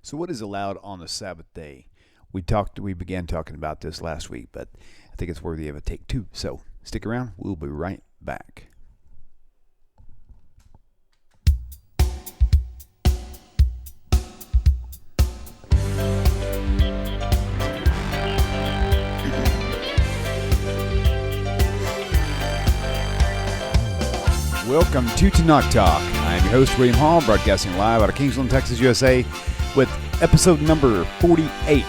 So what is allowed on the Sabbath day? We began talking about this last week, but I think it's worthy of a take two. So stick around. We'll be right back. Welcome to Tanakh Talk. I'm your host, William Hall, broadcasting live out of Kingsland, Texas, USA, with episode number 48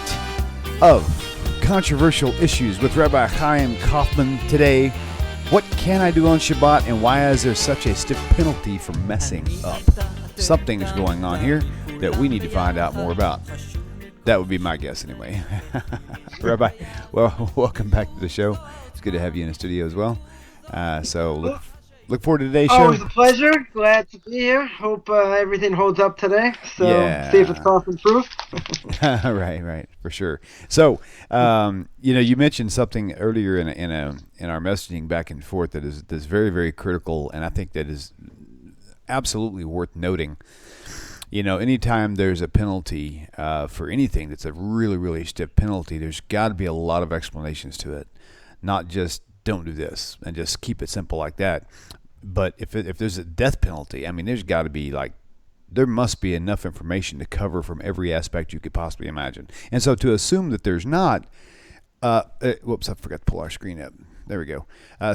of Controversial Issues with Rabbi Chaim Coffman. Today, what can I do on Shabbat, and why is there such a stiff penalty for messing up? Something's going on here that we need to find out more about. That would be my guess anyway. Rabbi, well, welcome back to the show. It's good to have you in the studio as well. Look forward to today's show. Always a pleasure. Glad to be here. Hope everything holds up today. So see if it's Coffman proof. Right, for sure. So, you mentioned something earlier in our messaging back and forth that's very, very critical, and I think that is absolutely worth noting. Anytime there's a penalty for anything that's a really, really stiff penalty, there's got to be a lot of explanations to it, not just don't do this and just keep it simple like that. But if there's a death penalty, I mean, there must be enough information to cover from every aspect you could possibly imagine. And so to assume that there's not, whoops, I forgot to pull our screen up. There we go.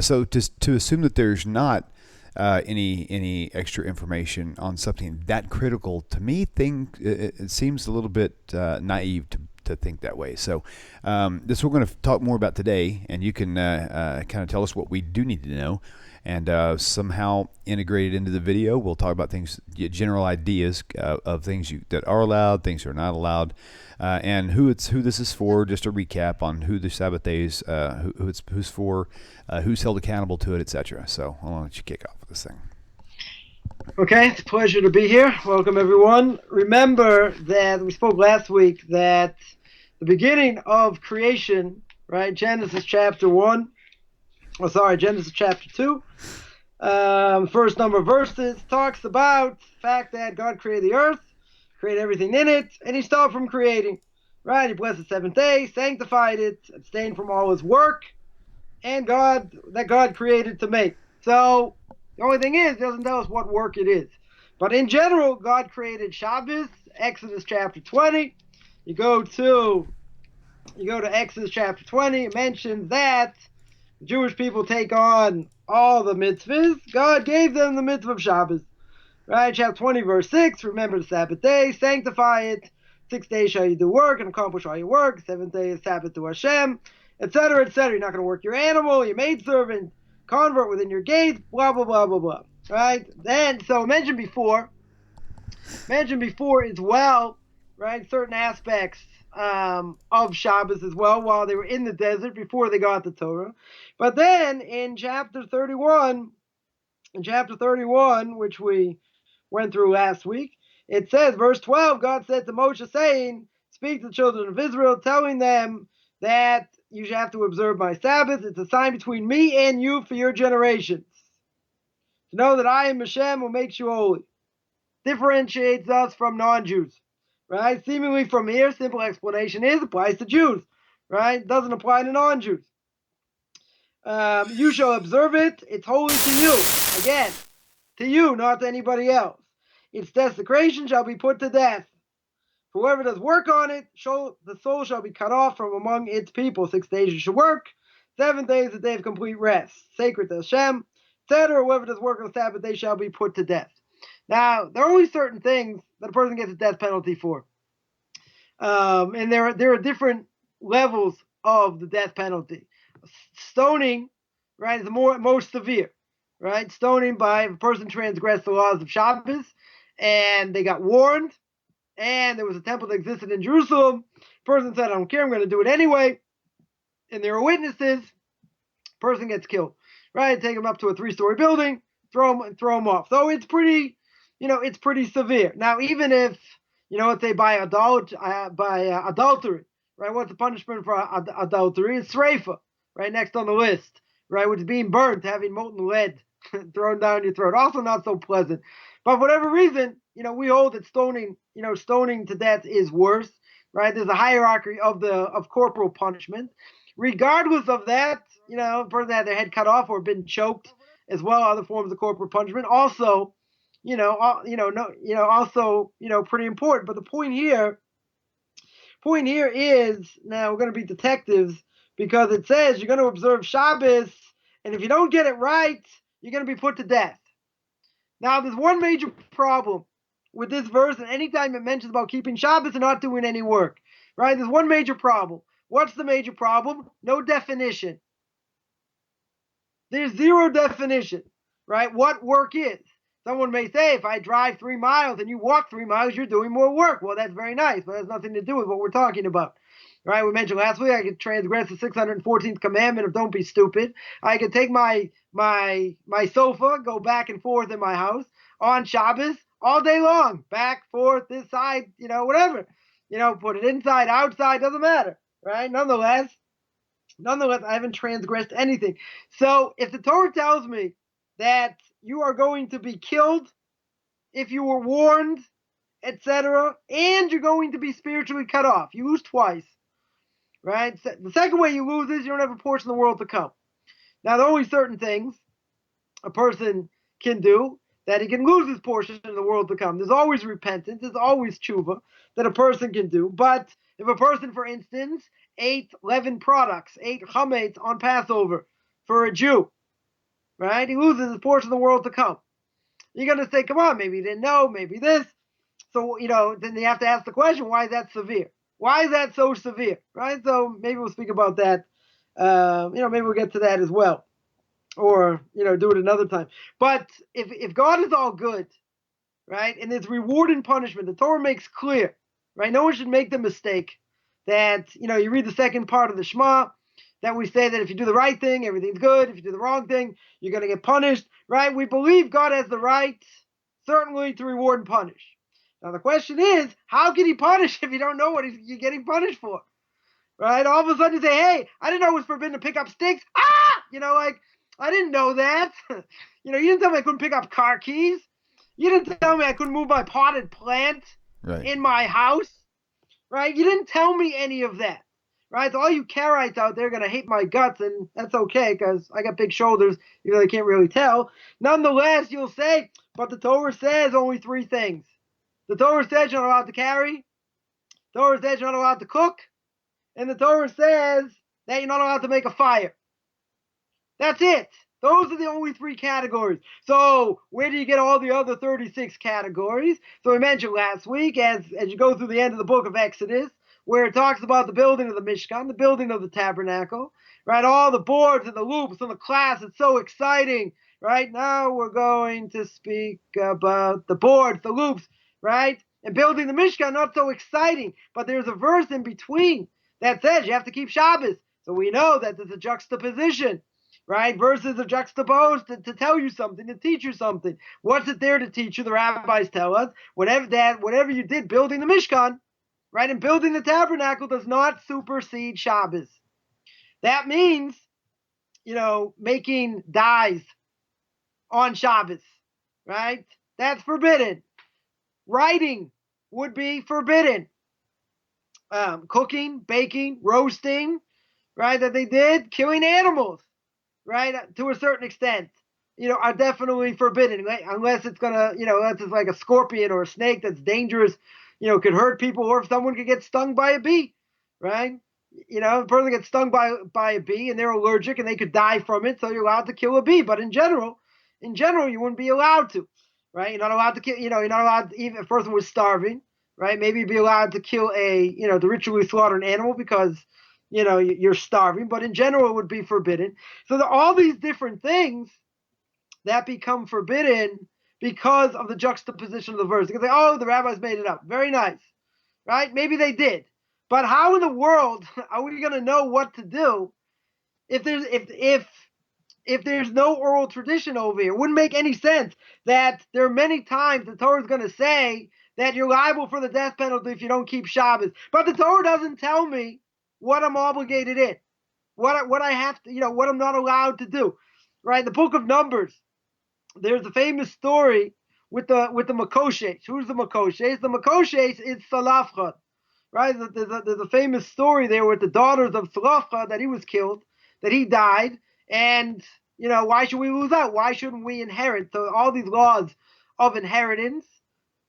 So to assume that there's not any extra information on something that critical, to me, it seems a little bit naive to think that way. So this we're going to talk more about today, and you can kind of tell us what we do need to know, and somehow integrate it into the video. We'll talk about things, general ideas of things that are allowed, things that are not allowed, and who this is for. Just a recap on who the Sabbath days, who's for, who's held accountable to it, etc. So I'll let you kick off with this thing. Okay, it's a pleasure to be here. Welcome, everyone. Remember that we spoke last week that the beginning of creation, right? Genesis chapter 2, first number of verses, talks about the fact that God created the earth, created everything in it, and he stopped from creating, right? He blessed the seventh day, sanctified it, abstained from all his work, and God created to make. So the only thing is, it doesn't tell us what work it is. But in general, God created Shabbos, Exodus chapter 20. You go to Exodus chapter 20, it mentions that Jewish people take on all the mitzvahs. God gave them the mitzvah of Shabbos. Right? Chapter 20, verse 6, remember the Sabbath day, sanctify it. 6 days shall you do work and accomplish all your work. 7th day is Sabbath to Hashem, etc., etc. You're not going to work your animal, your maidservant, convert within your gates, blah, blah, blah, blah, blah. Right? Then, so mentioned before as well, right, certain aspects of Shabbos as well while they were in the desert before they got the Torah. But then in chapter 31, which we went through last week, it says, verse 12, God said to Moshe, saying, speak to the children of Israel, telling them that you should have to observe my Sabbath. It's a sign between me and you for your generations. To know that I am Hashem who makes you holy. Differentiates us from non-Jews. Right? Seemingly from here, simple explanation is, applies to Jews. Right? Doesn't apply to non-Jews. You shall observe it. It's holy to you. Again, to you, not to anybody else. Its desecration shall be put to death. Whoever does work on it, the soul shall be cut off from among its people. 6 days you shall work. 7 days a day of complete rest. Sacred to Hashem, etc. Whoever does work on the Sabbath day shall be put to death. Now, there are only certain things that a person gets a death penalty for. And there are different levels of the death penalty. Stoning, right, is the most severe, right? Stoning by if a person transgressed the laws of Shabbos and they got warned and there was a temple that existed in Jerusalem. The person said, I don't care, I'm going to do it anyway. And there are witnesses. Person gets killed, right? Take him up to a 3-story building, throw him off. So it's pretty severe. Now, even if, let's say by adultery, right? What's the punishment for adultery? It's sreifa, right next on the list, right? Which is being burnt, having molten lead thrown down your throat. Also not so pleasant. But for whatever reason, we hold that stoning, stoning to death is worse, right? There's a hierarchy of corporal punishment. Regardless of that, a person had their head cut off or been choked, as well, other forms of corporal punishment. Also, pretty important. But the point here is, now we're going to be detectives, because it says you're going to observe Shabbos, and if you don't get it right, you're going to be put to death. Now, there's one major problem with this verse, and anytime it mentions about keeping Shabbos and not doing any work, right? There's one major problem. What's the major problem? No definition. There's zero definition, right? What work is. Someone may say, if I drive 3 miles and you walk 3 miles, you're doing more work. Well, that's very nice, but it has nothing to do with what we're talking about. Right? We mentioned last week I could transgress the 614th commandment of don't be stupid. I could take my sofa, go back and forth in my house on Shabbos all day long, back, forth, this side, whatever. Put it inside, outside, doesn't matter. Right? Nonetheless, I haven't transgressed anything. So if the Torah tells me that you are going to be killed if you were warned, etc., and you're going to be spiritually cut off, you lose twice, right? The second way you lose is you don't have a portion of the world to come. Now, there are only certain things a person can do that he can lose his portion in the world to come. There's always repentance. There's always tshuva that a person can do. But if a person, for instance, ate leavened products, ate chametz on Passover for a Jew, right? He loses his portion of the world to come. You're going to say, come on, maybe he didn't know, maybe this. So, then you have to ask the question, why is that severe? Why is that so severe, right? So maybe we'll speak about that. Maybe we'll get to that as well. Or, do it another time. But if God is all good, right, and there's reward and punishment, the Torah makes clear, right? No one should make the mistake that, you read the second part of the Shema, that we say that if you do the right thing, everything's good. If you do the wrong thing, you're going to get punished, right? We believe God has the right, certainly, to reward and punish. Now, the question is, how can he punish if you don't know what you're getting punished for, right? All of a sudden you say, hey, I didn't know it was forbidden to pick up sticks. I didn't know that. You didn't tell me I couldn't pick up car keys. You didn't tell me I couldn't move my potted plant in my house, right? You didn't tell me any of that, right? So all you Karaites out there are going to hate my guts, and that's okay because I got big shoulders, even though they can't really tell. Nonetheless, you'll say, but the Torah says only 3 things. The Torah says you're not allowed to carry. The Torah says you're not allowed to cook. And the Torah says that you're not allowed to make a fire. That's it. Those are the only 3 categories. So where do you get all the other 36 categories? So we mentioned last week, as you go through the end of the book of Exodus, where it talks about the building of the Mishkan, the building of the tabernacle, right? All the boards and the loops and the class. It's so exciting, right? Now we're going to speak about the boards, the loops, right? And building the Mishkan, not so exciting. But there's a verse in between that says you have to keep Shabbos. So we know that there's a juxtaposition, right? Verses are juxtaposed to tell you something, to teach you something. What's it there to teach you? The rabbis tell us, whatever you did building the Mishkan, right, and building the tabernacle does not supersede Shabbos. That means, making dyes on Shabbos, right? That's forbidden. Writing would be forbidden. Cooking, baking, roasting, right, that they did, killing animals, right, to a certain extent, are definitely forbidden, right? Unless it's unless it's like a scorpion or a snake that's dangerous, could hurt people, or if someone could get stung by a bee, right? A person gets stung by a bee and they're allergic and they could die from it, so you're allowed to kill a bee. But in general, you wouldn't be allowed to, right? You're not allowed to kill, you're not allowed to, even if a person was starving, right? Maybe you'd be allowed to kill to ritually slaughter an animal because, you're starving, but in general it would be forbidden. So there are all these different things that become forbidden because of the juxtaposition of the verse. You can say, oh, the rabbis made it up. Very nice, right? Maybe they did. But how in the world are we going to know what to do if there's no oral tradition over here? It wouldn't make any sense that there are many times the Torah is going to say that you're liable for the death penalty if you don't keep Shabbos. But the Torah doesn't tell me what I'm obligated in, what I have to, what I'm not allowed to do, right? The book of Numbers, there's a famous story with the Makoshes. Who's the Makoshes? The Makoshes is Salafchad, right? There's a famous story there with the daughters of Salafchad that he was killed, that he died, and why should we lose out? Why shouldn't we inherit? So all these laws of inheritance,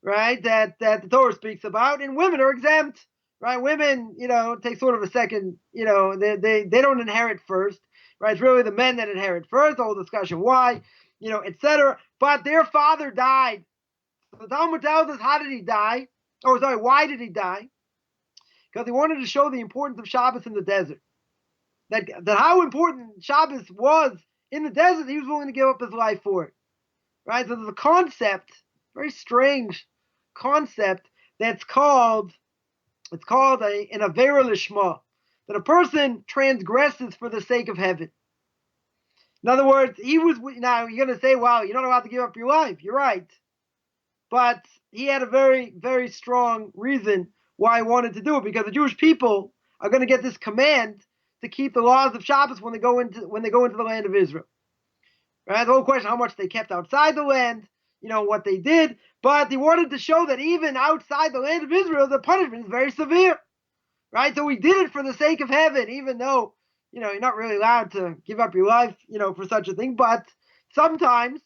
right, that the Torah speaks about, and women are exempt, right? Women, take sort of a second, they don't inherit first, right? It's really the men that inherit first. The whole discussion why, etc. But their father died. So the Talmud tells us, how did he die? Oh, sorry, why did he die? Because he wanted to show the importance of Shabbos in the desert. That how important Shabbos was in the desert, he was willing to give up his life for it, right? So there's a concept, very strange concept, that's called an avera lishma, that a person transgresses for the sake of heaven. In other words, now you're going to say, well, you're not allowed to give up your life. You're right. But he had a very, very strong reason why he wanted to do it, because the Jewish people are going to get this command to keep the laws of Shabbos when they go into the land of Israel. Right? The whole question, how much they kept outside the land, what they did. But he wanted to show that even outside the land of Israel, the punishment is very severe. Right? So he did it for the sake of heaven, even though, you're not really allowed to give up your life, for such a thing. But sometimes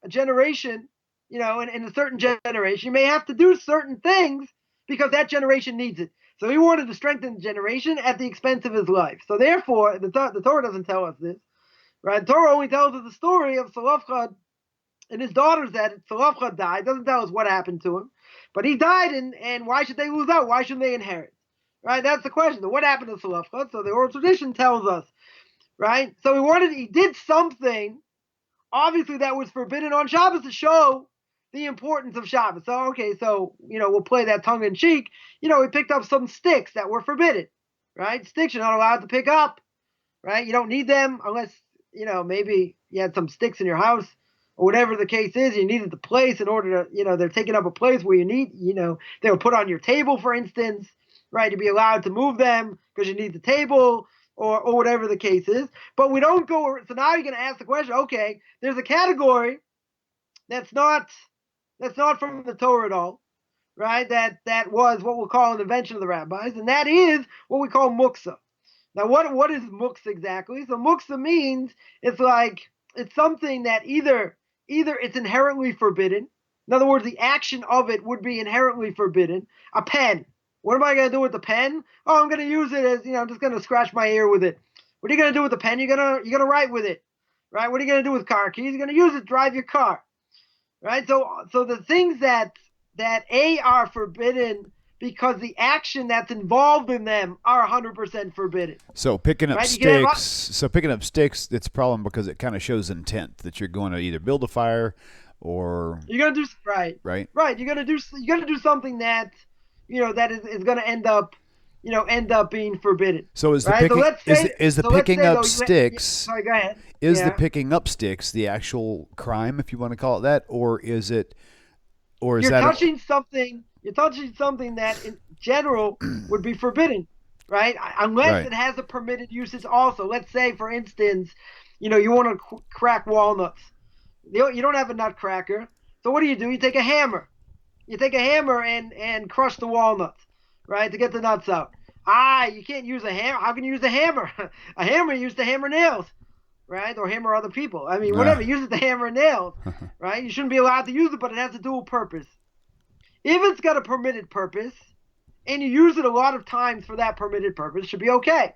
a generation, in a certain generation, you may have to do certain things because that generation needs it. So he wanted to strengthen the generation at the expense of his life. So therefore, the Torah doesn't tell us this. Right? The Torah only tells us the story of Salafchad and his daughters, that Salafchad died. It doesn't tell us what happened to him. But he died, and why should they lose out? Why shouldn't they inherit? Right? That's the question. What happened to Salafchad? So the oral tradition tells us. Right? So he did something, obviously, that was forbidden on Shabbos to show the importance of Shabbos. So, okay, we'll play that tongue in cheek. He picked up some sticks that were forbidden. Right? Sticks you're not allowed to pick up. Right? You don't need them unless, maybe you had some sticks in your house or whatever the case is. You needed the place in order to, they're taking up a place where you need, they were put on your table, for instance, right, to be allowed to move them because you need the table or whatever the case is. But we don't go, so now you're going to ask the question, okay, there's a category that's not from the Torah at all, right, that was what we'll call an invention of the rabbis, and that is what we call muksa. Now, what is muksa exactly? So muksa means it's something that either it's inherently forbidden. In other words, the action of it would be inherently forbidden. A pen. What am I going to do with the pen? Oh, I'm going to use it as, I'm just going to scratch my ear with it. What are you going to do with the pen? You're going to write with it, right? What are you going to do with car keys? You're going to use it to drive your car, right? So the things that are forbidden because the action that's involved in them are 100% forbidden. So picking up sticks, it's a problem because it kind of shows intent that you're going to either build a fire or you're going to do right. You're going to do something that that is going to end up being forbidden. So is the right? picking Picking up sticks? Sorry, go ahead. Is the picking up sticks the actual crime, if you want to call it that, or is it? Or is you're that touching something? You're touching something that, in general, would be forbidden, right? Unless it has a permitted usage also. Let's say, for instance, you want to crack walnuts. You don't have a nutcracker, so what do? You take a hammer. You take a hammer and crush the walnuts, right, to get the nuts out. You can't use a hammer. How can you use a hammer? A hammer you use to hammer nails, right, or hammer other people. I mean, whatever. Use it to hammer nails, right? You shouldn't be allowed to use it, but it has a dual purpose. If it's got a permitted purpose, and you use it a lot of times for that permitted purpose, it should be okay,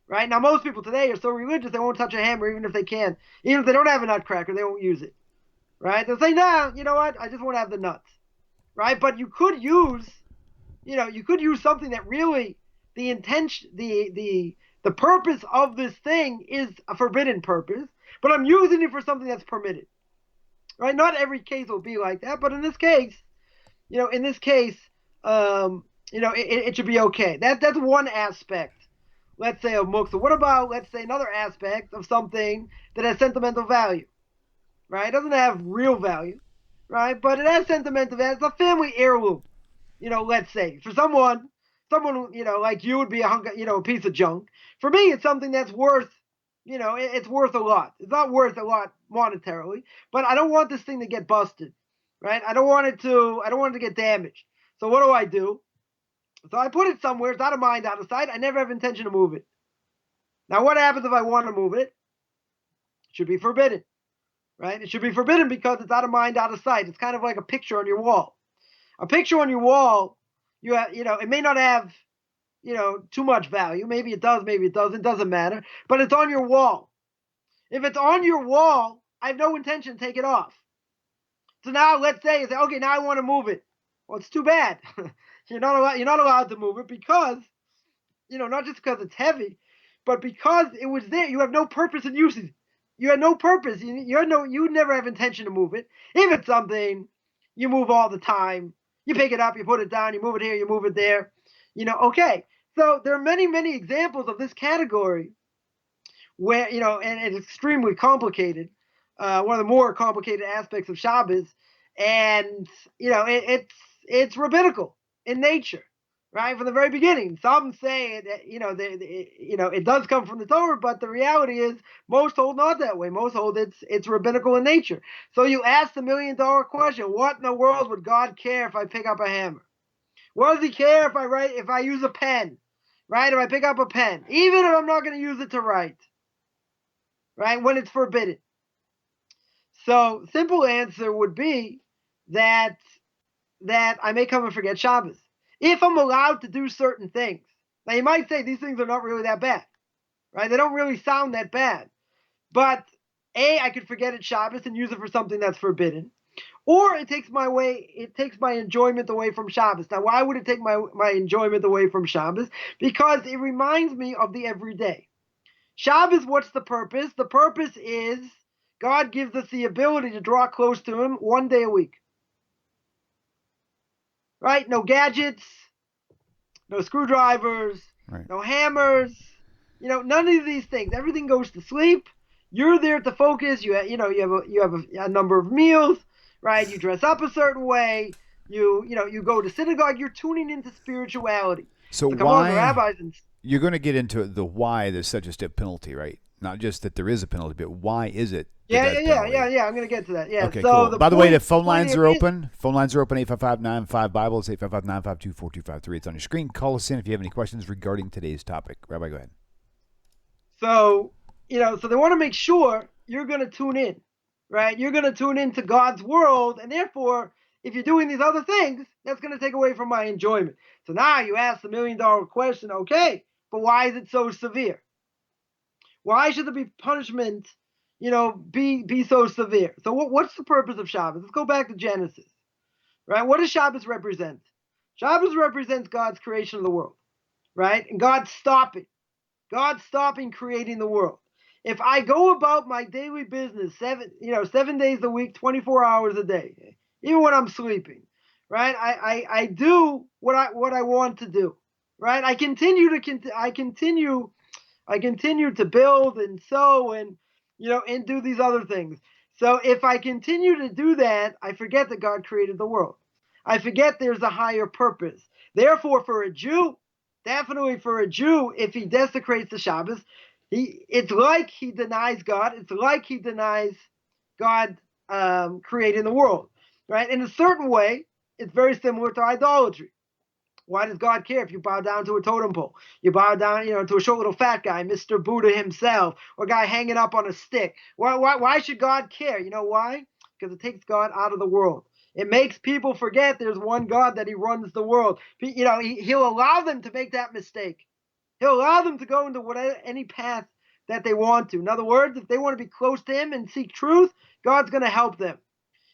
right? Now, most people today are so religious they won't touch a hammer even if they can. Even if they don't have a nutcracker, they won't use it, right? They'll say, no, you know what? I just want to have the nuts, right? But you could use, something that really the intention, the purpose of this thing is a forbidden purpose, but I'm using it for something that's permitted, right? Not every case will be like that, but in this case, it should be okay. That's one aspect, let's say, of muksa. What about, let's say, another aspect of something that has sentimental value, right? It doesn't have real value, right? But it has sentimental value. It's a family heirloom, let's say. For someone, like you would be a piece of junk. For me, it's something that's worth, it's worth a lot. It's not worth a lot monetarily, but I don't want this thing to get busted. right? I don't want it to get damaged. So what do? So I put it somewhere. It's out of mind, out of sight. I never have intention to move it. Now, what happens if I want to move it? It should be forbidden, right? It should be forbidden because it's out of mind, out of sight. It's kind of like a picture on your wall. A picture on your wall, it may not have, too much value. Maybe it does, maybe it doesn't. Doesn't matter. But it's on your wall. If it's on your wall, I have no intention to take it off. So now let's say, okay, now I want to move it. Well, it's too bad. You're not allowed to move it because, not just because it's heavy, but because it was there. You have no purpose in using it. You had no purpose. You never have intention to move it. If it's something you move all the time, you pick it up, you put it down, you move it here, you move it there, okay. So there are many, many examples of this category where, and it's extremely complicated. One of the more complicated aspects of Shabbos, and it's rabbinical in nature, right, from the very beginning. Some say that it does come from the Torah, but the reality is most hold not that way. Most hold it's rabbinical in nature. So you ask the $1 million question: what in the world would God care if I pick up a hammer? What does He care if I use a pen, right? If I pick up a pen, even if I'm not going to use it to write, right? When it's forbidden. So simple answer would be that I may come and forget Shabbos if I'm allowed to do certain things. Now you might say these things are not really that bad, right? They don't really sound that bad, but I could forget it Shabbos and use it for something that's forbidden, or it takes my enjoyment away from Shabbos. Now why would it take my enjoyment away from Shabbos? Because it reminds me of the everyday. Shabbos, what's the purpose? The purpose is God gives us the ability to draw close to Him one day a week. Right? No gadgets, no screwdrivers, right. no hammers, none of these things. Everything goes to sleep. You're there to focus. You have a number of meals, right? You dress up a certain way. You go to synagogue. You're tuning into spirituality. So come on, the why rabbis and you're going to get into the why there's such a stiff penalty, right? Not just that there is a penalty, but why is it the death penalty? yeah. I'm going to get to that. Yeah. Okay, so cool. By the way, the phone lines are is, open. Phone lines are open. 855-95-BIBLE. It's 855-952-4253. It's on your screen. Call us in if you have any questions regarding today's topic. Rabbi, go ahead. So so they want to make sure you're going to tune in, right? You're going to tune into God's world, and therefore, if you're doing these other things, that's going to take away from my enjoyment. So now you ask the $1 million question, okay, but why is it so severe? Why should the punishment, be so severe? So what's the purpose of Shabbos? Let's go back to Genesis, right? What does Shabbos represent? Shabbos represents God's creation of the world, right? And God stopping creating the world. If I go about my daily business 7 days a week, 24 hours a day, even when I'm sleeping, right? I do what I want to do, right? I continue to build and sow and and do these other things. So if I continue to do that, I forget that God created the world. I forget there's a higher purpose. Therefore, for a Jew, definitely for a Jew, if he desecrates the Shabbos, it's like he denies God. It's like he denies God creating the world, right? In a certain way, it's very similar to idolatry. Why does God care if you bow down to a totem pole? You bow down, to a short little fat guy, Mr. Buddha himself, or a guy hanging up on a stick. Why should God care? You know why? Because it takes God out of the world. It makes people forget there's one God, that He runs the world. He'll allow them to make that mistake. He'll allow them to go into any path that they want to. In other words, if they want to be close to Him and seek truth, God's going to help them.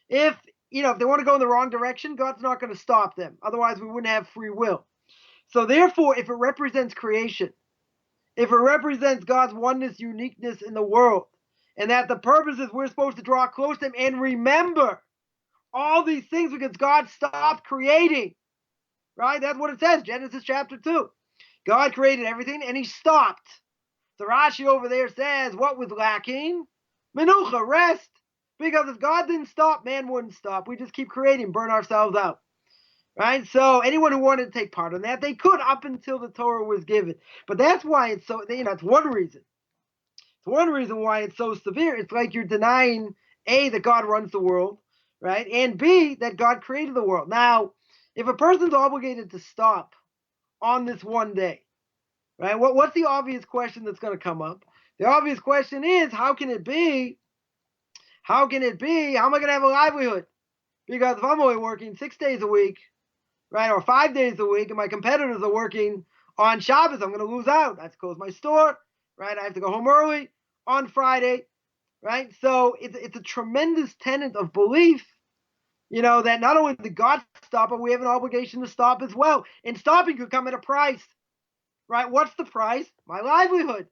If they want to go in the wrong direction, God's not going to stop them. Otherwise, we wouldn't have free will. So therefore, if it represents creation, if it represents God's oneness, uniqueness in the world, and that the purpose is we're supposed to draw close to Him and remember all these things because God stopped creating, right? That's what it says, Genesis chapter 2. God created everything and He stopped. The Rashi over there says, what was lacking? Menucha, rest. Because if God didn't stop, man wouldn't stop. We just keep creating, burn ourselves out. Right? So anyone who wanted to take part in that, they could up until the Torah was given. But that's why it's so, it's one reason. It's one reason why it's so severe. It's like you're denying, A, that God runs the world. right? And B, that God created the world. Now, if a person's obligated to stop on this one day, right? What's the obvious question that's going to come up? The obvious question is, how can it be? How am I going to have a livelihood? Because if I'm only working 6 days a week, right, or 5 days a week, and my competitors are working on Shabbos, I'm going to lose out. I have to close my store, right? I have to go home early on Friday, right? So it's a tremendous tenet of belief, that not only did God stop, but we have an obligation to stop as well. And stopping could come at a price, right? What's the price? My livelihood.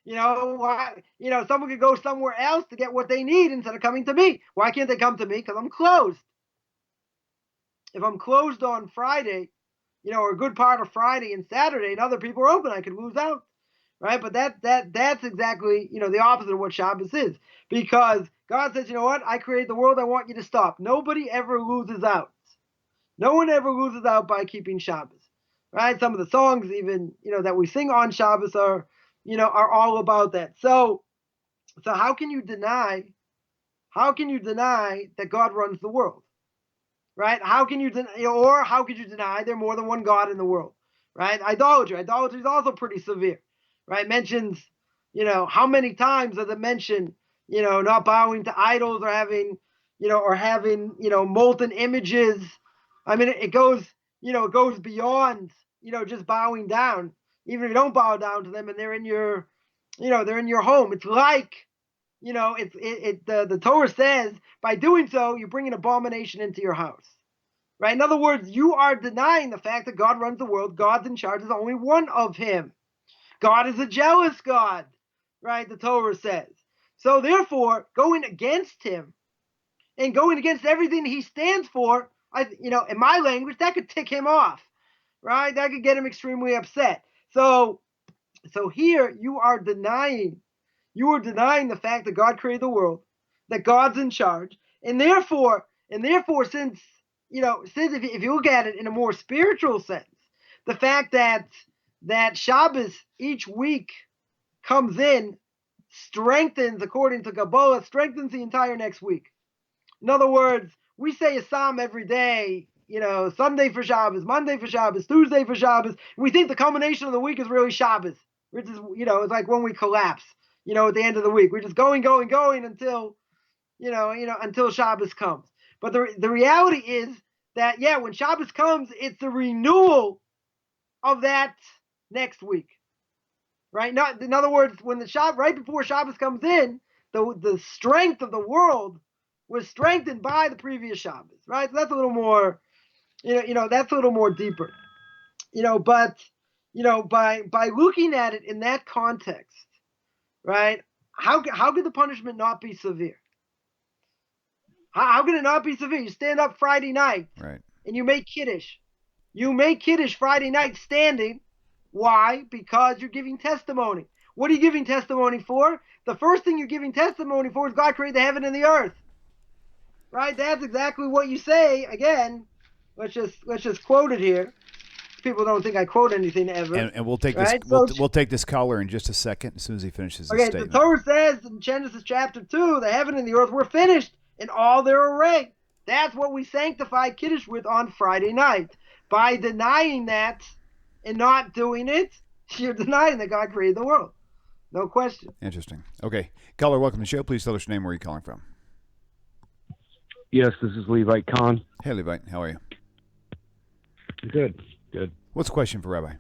Someone could go somewhere else to get what they need instead of coming to me. Why can't they come to me? Because I'm closed. If I'm closed on Friday, or a good part of Friday and Saturday, and other people are open, I could lose out, right? But that's exactly, the opposite of what Shabbos is, because God says, you know what? I created the world. I want you to stop. Nobody ever loses out. No one ever loses out by keeping Shabbos, right? Some of the songs, even, that we sing on Shabbos are all about that. So how can you deny that God runs the world? Right? How can you how could you deny there's more than one God in the world? Right? Idolatry is also pretty severe. Right? Mentions, how many times does it mention, not bowing to idols or having, molten images? I mean, it goes beyond, just bowing down. Even if you don't bow down to them and they're in your, home. It's like, the Torah says, by doing so, you bring an abomination into your house. Right? In other words, you are denying the fact that God runs the world. God's in charge. There's only one of him. God is a jealous God, right? The Torah says. So therefore, going against him and going against everything he stands for, in my language, that could tick him off, right? That could get him extremely upset. So here you are denying the fact that God created the world, that God's in charge, and therefore, since if you look at it in a more spiritual sense, the fact that Shabbos each week comes in, strengthens, according to Kaballah, strengthens the entire next week. In other words, we say a psalm every day, Sunday for Shabbos, Monday for Shabbos, Tuesday for Shabbos. We think the culmination of the week is really Shabbos, which is, it's like when we collapse, at the end of the week. We're just going until, until Shabbos comes. But the reality is that, when Shabbos comes, it's the renewal of that next week, right? Not, in other words, when right before Shabbos comes in, the strength of the world was strengthened by the previous Shabbos, right? So that's a little more, that's a little more deeper, but, by looking at it in that context, right? How could the punishment not be severe? How can it not be severe? You stand up Friday night, right, and you make Kiddush. You make Kiddush Friday night standing. Why? Because you're giving testimony. What are you giving testimony for? The first thing you're giving testimony for is God created the heaven and the earth. Right? That's exactly what you say. Again, let's just quote it here. People don't think I quote anything ever. And we'll take right? this. We'll take this caller in just a second, as soon as he finishes his statement. The Torah says in Genesis chapter 2, the heaven and the earth were finished in all their array. That's what we sanctify Kiddush with on Friday night. By denying that and not doing it, you're denying that God created the world. No question. Interesting. Okay. Caller, welcome to the show. Please tell us your name, where you're calling from. Yes, this is Levite Khan. Hey, Levite. How are you? Good. What's the question for Rabbi?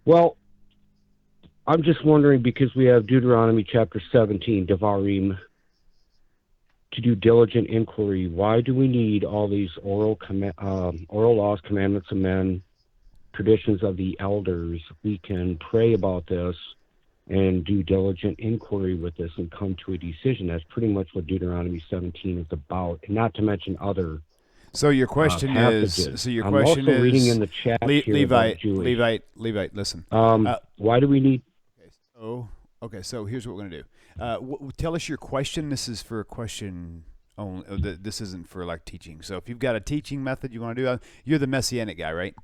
Well, I'm just wondering, because we have Deuteronomy chapter 17, Devarim, to do diligent inquiry, why do we need all these oral laws, commandments of men, traditions of the elders? We can pray about this and do diligent inquiry with this and come to a decision. That's pretty much what Deuteronomy 17 is about, and not to mention other So your question passages. is. So your I'm question also is. reading in the chat here about Jewish. Levite. Listen. Why do we need? Okay. So here's what we're gonna do. Tell us your question. This is for a question only. This isn't for like teaching. So if you've got a teaching method you want to do, you're the Messianic guy, right?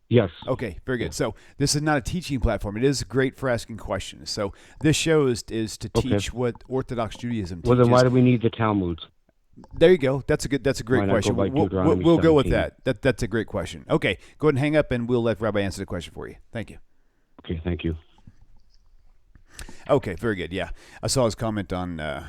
Yes. Okay, very good. So this is not a teaching platform. It is great for asking questions. So this show is to teach what Orthodox Judaism Well, teaches. then why do we need the Talmud? There you go. That's a great Why not question. go by We'll Deuteronomy go with 17? That's a great question. Okay, go ahead and hang up, and we'll let Rabbi answer the question for you. Thank you. Okay, thank you. Okay, very good. Yeah, I saw his comment on the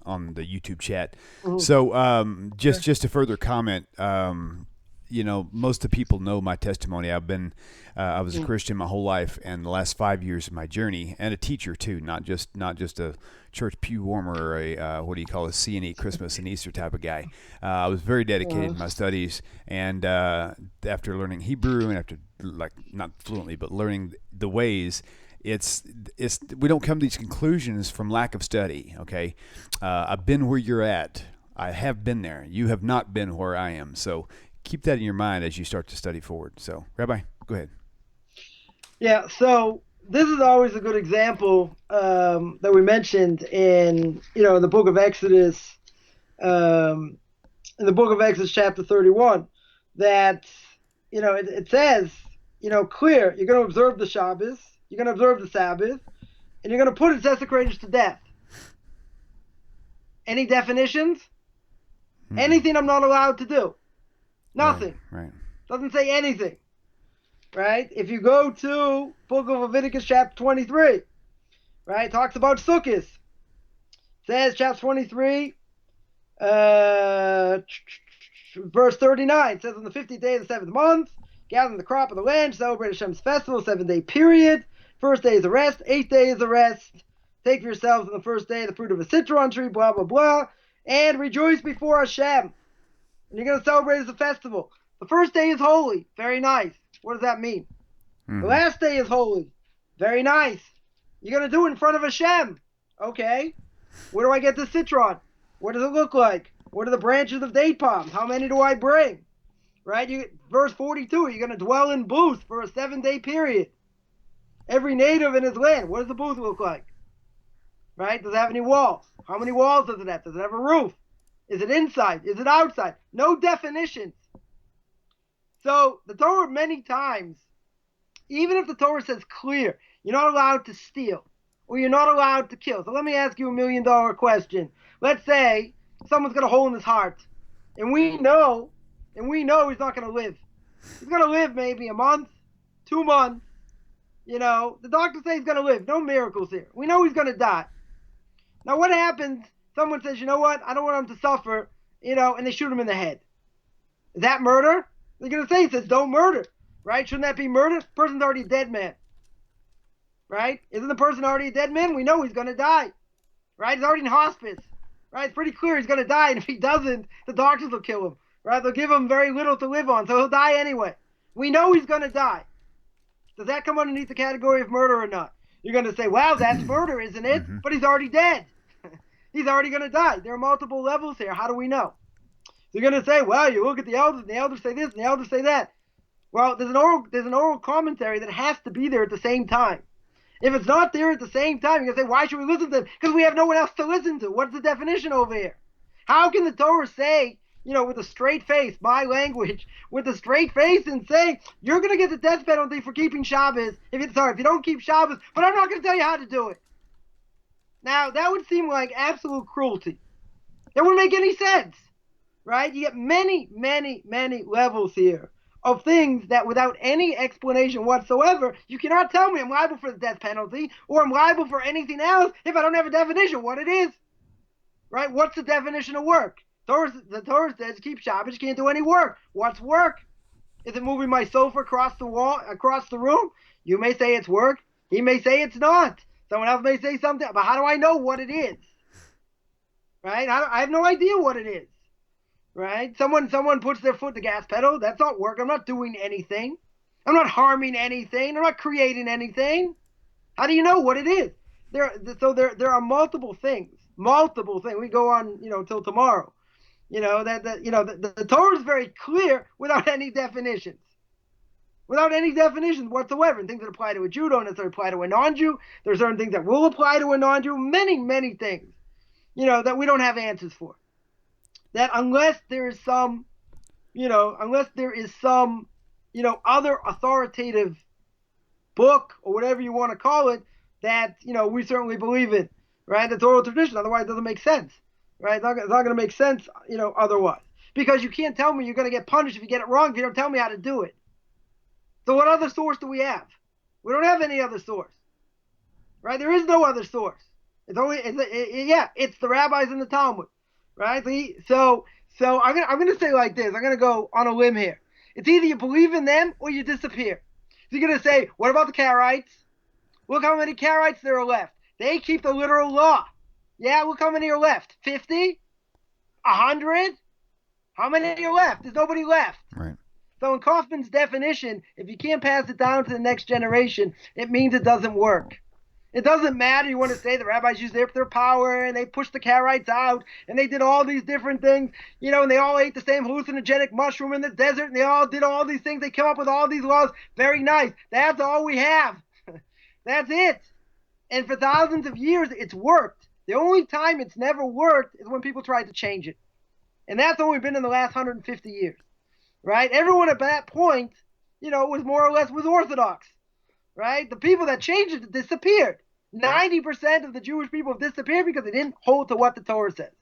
YouTube chat. Mhm. So just to further comment, most of the people know my testimony. I was a Christian my whole life, and the last 5 years of my journey, and a teacher too, not just a church pew warmer or a what do you call a C&E Christmas and Easter type of guy. I was very dedicated in my studies, and after learning Hebrew and after not fluently but learning the ways. It's we don't come to these conclusions from lack of study. Okay, I've been where you're at. I have been there. You have not been where I am. So keep that in your mind as you start to study forward. So Rabbi, go ahead. Yeah, so this is always a good example that we mentioned in the book of Exodus, in the book of Exodus chapter 31, that it says clear, you're going to observe the Shabbos, you're going to observe the Sabbath, and you're going to put its desecrators to death. Any definitions? Anything I'm not allowed to do? Nothing. Right. Doesn't say anything. Right? If you go to book of Leviticus chapter 23, right, it talks about Sukkot. It says chapter 23, verse 39, it says on the 50th day of the 7th month, gathering the crop of the land, celebrate Hashem's festival, 7-day period. First day is a rest, 8th day is a rest. Take for yourselves on the first day the fruit of a citron tree, blah, blah, blah, and rejoice before Hashem. And you're going to celebrate as a festival. The first day is holy. Very nice. What does that mean? The last day is holy. Very nice. You're going to do it in front of Hashem. Okay. Where do I get the citron? What does it look like? What are the branches of date palm? How many do I bring? Right? Verse 42, you're going to dwell in booths for a 7-day period. Every native in his land. What does the booth look like? Right? Does it have any walls? How many walls does it have? Does it have a roof? Is it inside? Is it outside? No definitions. So the Torah many times, even if the Torah says clear, you're not allowed to steal or you're not allowed to kill. So let me ask you $1 million question. Let's say someone's got a hole in his heart and we know he's not going to live. He's going to live maybe a month, 2 months. The doctors say he's going to live. No miracles here. We know he's going to die. Now what happens? Someone says, you know what? I don't want him to suffer, and they shoot him in the head. Is that murder? They're going to say it says don't murder, right? Shouldn't that be murder? The person's already a dead man, right? Isn't the person already a dead man? We know he's going to die, right? He's already in hospice, right? It's pretty clear he's going to die, and if he doesn't, the doctors will kill him, right? They'll give him very little to live on, so he'll die anyway. We know he's going to die. Does that come underneath the category of murder or not? You're going to say, wow, that's murder, isn't it? But he's already dead. He's already going to die. There are multiple levels here. How do we know? You're going to say, well, you look at the elders, and the elders say this, and the elders say that. Well, there's an oral commentary that has to be there at the same time. If it's not there at the same time, you're going to say, why should we listen to them? Because we have no one else to listen to. What's the definition over here? How can the Torah say, with a straight face, my language, with a straight face and say, you're going to get the death penalty for keeping Shabbos, if you don't keep Shabbos, but I'm not going to tell you how to do it. Now, that would seem like absolute cruelty. That wouldn't make any sense, right? You get many, many, many levels here of things that without any explanation whatsoever, you cannot tell me I'm liable for the death penalty or I'm liable for anything else if I don't have a definition what it is, right? What's the definition of work? The Torah says keep Shabbat, you can't do any work. What's work? Is it moving my sofa across the wall, across the room? You may say it's work. He may say it's not. Someone else may say something, but how do I know what it is? Right? I have no idea what it is. Right? Someone puts their foot in the gas pedal. That's not work. I'm not doing anything. I'm not harming anything. I'm not creating anything. How do you know what it is? There are multiple things. Multiple things. We go on, till tomorrow. The Torah is very clear without any definitions. Without any definitions whatsoever. And things that apply to a Jew don't necessarily apply to a non-Jew. There are certain things that will apply to a non-Jew. Many, many things, that we don't have answers for. That unless there is some other authoritative book or whatever you want to call it that, we certainly believe in, right? That's oral tradition. Otherwise, it doesn't make sense, right? It's not going to make sense, otherwise. Because you can't tell me you're going to get punished if you get it wrong if you don't tell me how to do it. So what other source do we have? We don't have any other source, right? There is no other source. It's the rabbis and the Talmud, right? So I'm gonna say like this. I'm gonna go on a limb here. It's either you believe in them or you disappear. So you're gonna say, what about the Karaites? Look how many Karaites there are left. They keep the literal law. Yeah, look how many are left. 50? 100? How many are left? There's nobody left. Right. So in Coffman's definition, if you can't pass it down to the next generation, it means it doesn't work. It doesn't matter. You want to say the rabbis used their power and they pushed the Karaites out and they did all these different things, and they all ate the same hallucinogenic mushroom in the desert and they all did all these things. They came up with all these laws. Very nice. That's all we have. That's it. And for thousands of years, it's worked. The only time it's never worked is when people tried to change it. And that's only been in the last 150 years, right? Everyone at that point, was more or less was Orthodox. Right? The people that changed it disappeared. 90% of the Jewish people have disappeared because they didn't hold to what the Torah says.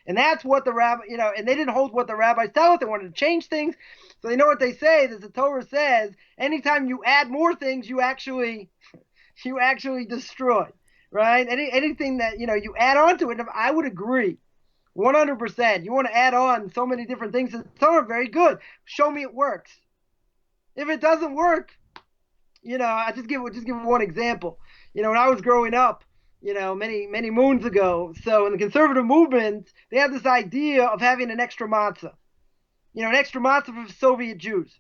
And that's what the rabbi, and they didn't hold what the rabbis tell us. They wanted to change things. So you know what they say is the Torah says, anytime you add more things, you actually destroy, right? Anything that, you add on to it, I would agree. 100%. You want to add on so many different things. The Torah, very good. Show me it works. If it doesn't work, I just give one example. When I was growing up, many moons ago, so in the conservative movement, they had this idea of having an extra matzah. An extra matzah for Soviet Jews.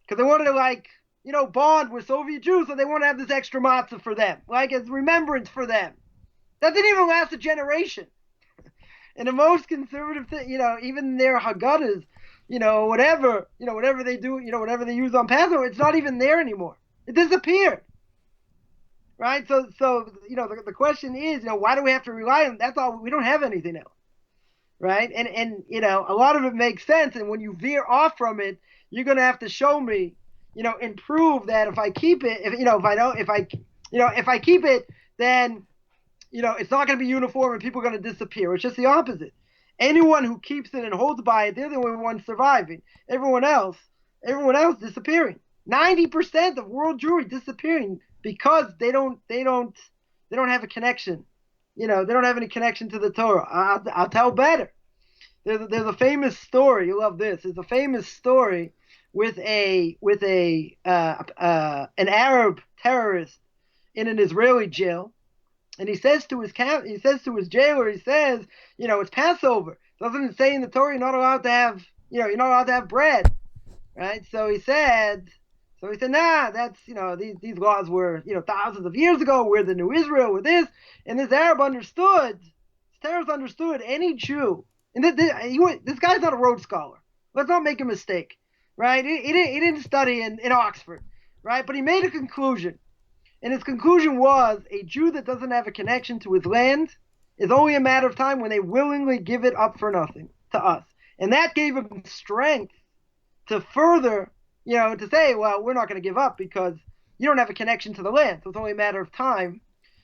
Because they wanted to bond with Soviet Jews, so they want to have this extra matzah for them, as remembrance for them. That didn't even last a generation. And the most conservative thing, even their Haggadahs, whatever they do, whatever they use on Passover, it's not even there anymore. It disappeared. Right? So the question is, why do we have to rely on that's all? We don't have anything else. Right? And a lot of it makes sense. And when you veer off from it, you're going to have to show me, and prove that if I keep it, if I keep it, then, it's not going to be uniform and people are going to disappear. It's just the opposite. Anyone who keeps it and holds by it, they're the only ones surviving. Everyone else disappearing. 90% of world Jewry disappearing because they don't have a connection. They don't have any connection to the Torah. I'll tell better. There's a famous story. You love this. There's a famous story with an Arab terrorist in an Israeli jail. And he says to his jailer, it's Passover. Doesn't it say in the Torah you're not allowed to have bread, right? So he said, nah, that's, these laws were, thousands of years ago. We're the new Israel, we're this. And this terrorist understood any Jew. And this guy's not a Rhodes Scholar. Let's not make a mistake, right? He didn't study in Oxford, right? But he made a conclusion. And his conclusion was a Jew that doesn't have a connection to his land is only a matter of time when they willingly give it up for nothing to us. And that gave him strength to further, to say, well, we're not going to give up because you don't have a connection to the land. So it's only a matter of time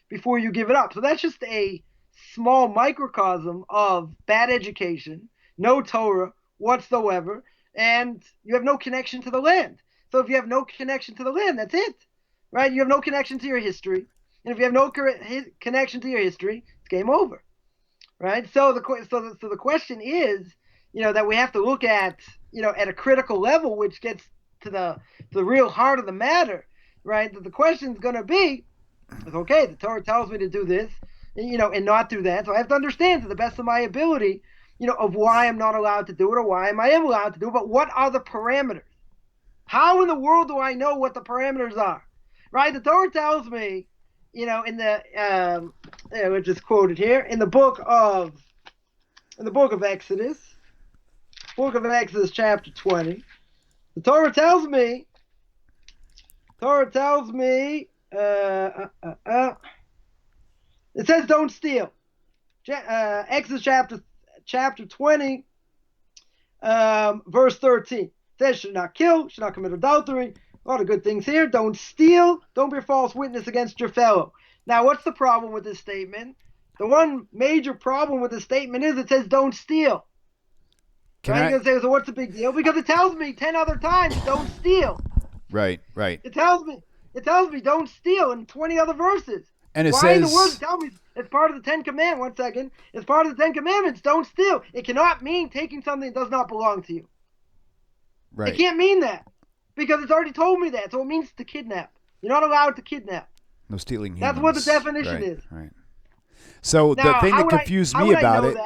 before you give it up. So that's just a small microcosm of bad education, no Torah whatsoever, and you have no connection to the land. So if you have no connection to the land, that's it. Right? You have no connection to your history. And if you have no connection to your history, it's game over. Right? So the question is, that we have to look at, at a critical level, which gets to the real heart of the matter, right? That the question is going to be, okay, the Torah tells me to do this, and not do that. So I have to understand to the best of my ability, of why I'm not allowed to do it or why I am allowed to do it. But what are the parameters? How in the world do I know what the parameters are? Right? The Torah tells me, in the, we'll just quote it here, in the book of Exodus, chapter 20, the Torah tells me, it says don't steal. Exodus chapter 20, verse 13. It says should not kill, should not commit adultery. A lot of good things here. Don't steal. Don't bear false witness against your fellow. Now, what's the problem with this statement? The one major problem with this statement is it says don't steal. You're going to say, so what's the big deal? Because it tells me 10 other times don't steal. Right. It tells me don't steal in 20 other verses. And it Why says, in the world tell me it's part of the 10 Commandments? 1 second. It's part of the 10 Commandments. Don't steal. It cannot mean taking something that does not belong to you. right. It can't mean that because it's already told me that. So it means to kidnap. You're not allowed to kidnap. No stealing humans. That's what the definition is. Right. So now, the thing that confused me about it